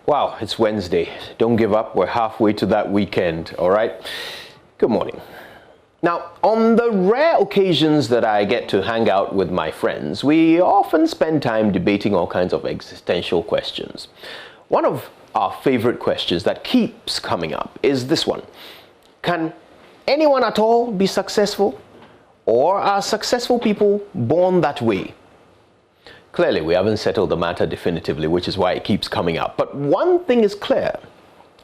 Wow, it's Wednesday. Don't give up. We're halfway to that weekend, all right? Good morning. Now, on the rare occasions that I get to hang out with my friends, we often spend time debating all kinds of existential questions. One of our favorite questions that keeps coming up is this one. Can anyone at all be successful? Or are successful people born that way? Clearly, we haven't settled the matter definitively, which is why it keeps coming up. But one thing is clear.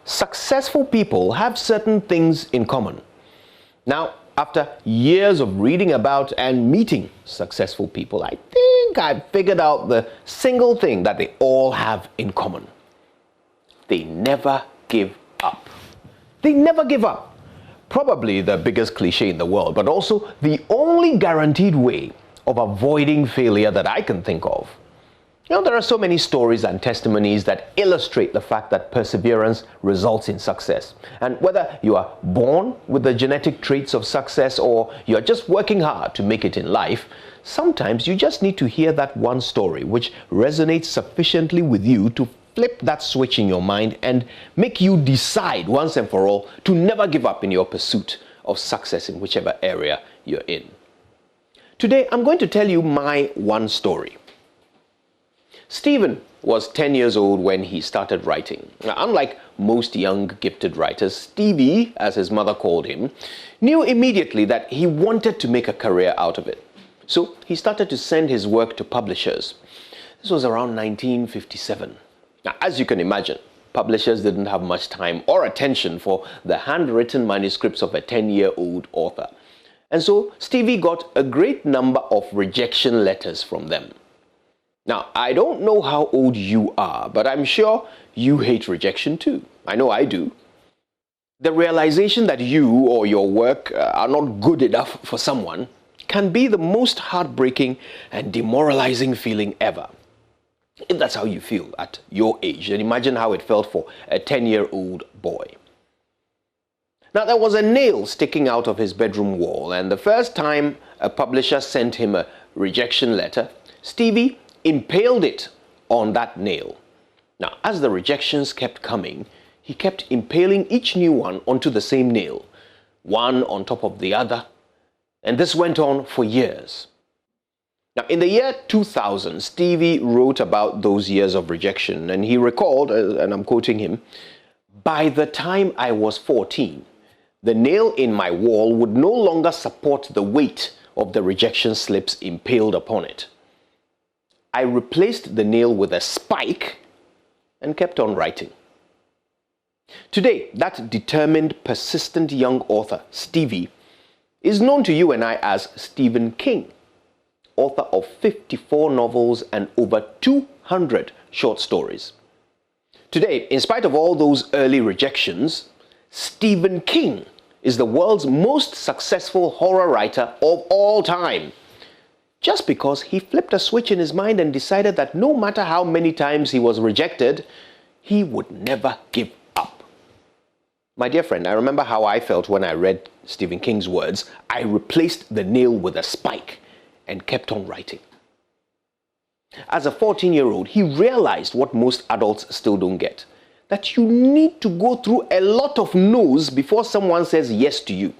Successful people have certain things in common. Now, after years of reading about and meeting successful people, I think I've figured out the single thing that they all have in common. They never give up. They never give up. Probably the biggest cliche in the world, but also the only guaranteed way of avoiding failure that I can think of. You know, there are so many stories and testimonies that illustrate the fact that perseverance results in success. And whether you are born with the genetic traits of success or you're just working hard to make it in life, sometimes you just need to hear that one story which resonates sufficiently with you to flip that switch in your mind and make you decide once and for all to never give up in your pursuit of success in whichever area you're in. Today, I'm going to tell you my one story. Stephen was 10 years old when he started writing. Now, unlike most young gifted writers, Stevie, as his mother called him, knew immediately that he wanted to make a career out of it. So he started to send his work to publishers. This was around 1957. Now, as you can imagine, publishers didn't have much time or attention for the handwritten manuscripts of a 10-year-old author. And so Stevie got a great number of rejection letters from them. Now, I don't know how old you are, but I'm sure you hate rejection too. I know I do. The realization that you or your work are not good enough for someone can be the most heartbreaking and demoralizing feeling ever. If that's how you feel at your age, then imagine how it felt for a 10-year-old boy. Now, there was a nail sticking out of his bedroom wall, and the first time a publisher sent him a rejection letter, Stevie impaled it on that nail. Now, as the rejections kept coming, he kept impaling each new one onto the same nail, one on top of the other, and this went on for years. Now, in the year 2000, Stevie wrote about those years of rejection, and he recalled, and I'm quoting him, "By the time I was 14, the nail in my wall would no longer support the weight of the rejection slips impaled upon it. I replaced the nail with a spike and kept on writing." Today, that determined, persistent young author, Stevie, is known to you and I as Stephen King, author of 54 novels and over 200 short stories. Today, in spite of all those early rejections, Stephen King is the world's most successful horror writer of all time, just because he flipped a switch in his mind and decided that no matter how many times he was rejected, he would never give up. My dear friend, I remember how I felt when I read Stephen King's words, "I replaced the nail with a spike and kept on writing." As a 14-year-old, he realized what most adults still don't get, that you need to go through a lot of no's before someone says yes to you.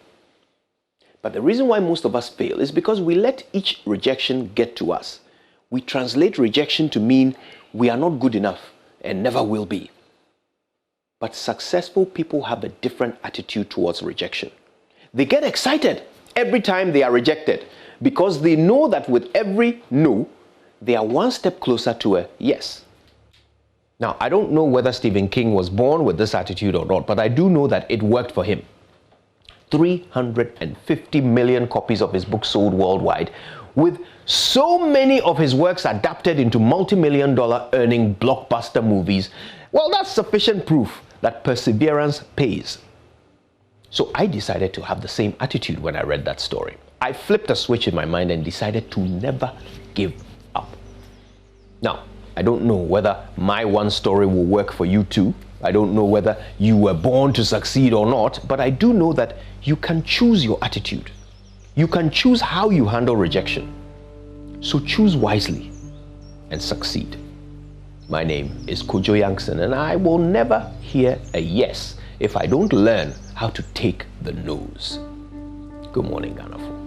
But the reason why most of us fail is because we let each rejection get to us. We translate rejection to mean we are not good enough and never will be. But successful people have a different attitude towards rejection. They get excited every time they are rejected because they know that with every no, they are one step closer to a yes. Now, I don't know whether Stephen King was born with this attitude or not, but I do know that it worked for him. 350 million copies of his book sold worldwide, with so many of his works adapted into multi-million-dollar earning blockbuster movies. Well, that's sufficient proof that perseverance pays. So I decided to have the same attitude when I read that story. I flipped a switch in my mind and decided to never give up. Now, I don't know whether my one story will work for you too. I don't know whether you were born to succeed or not, but I do know that you can choose your attitude. You can choose how you handle rejection. So choose wisely and succeed. My name is Kojo Yankson, and I will never hear a yes if I don't learn how to take the nose. Good morning, Ghana.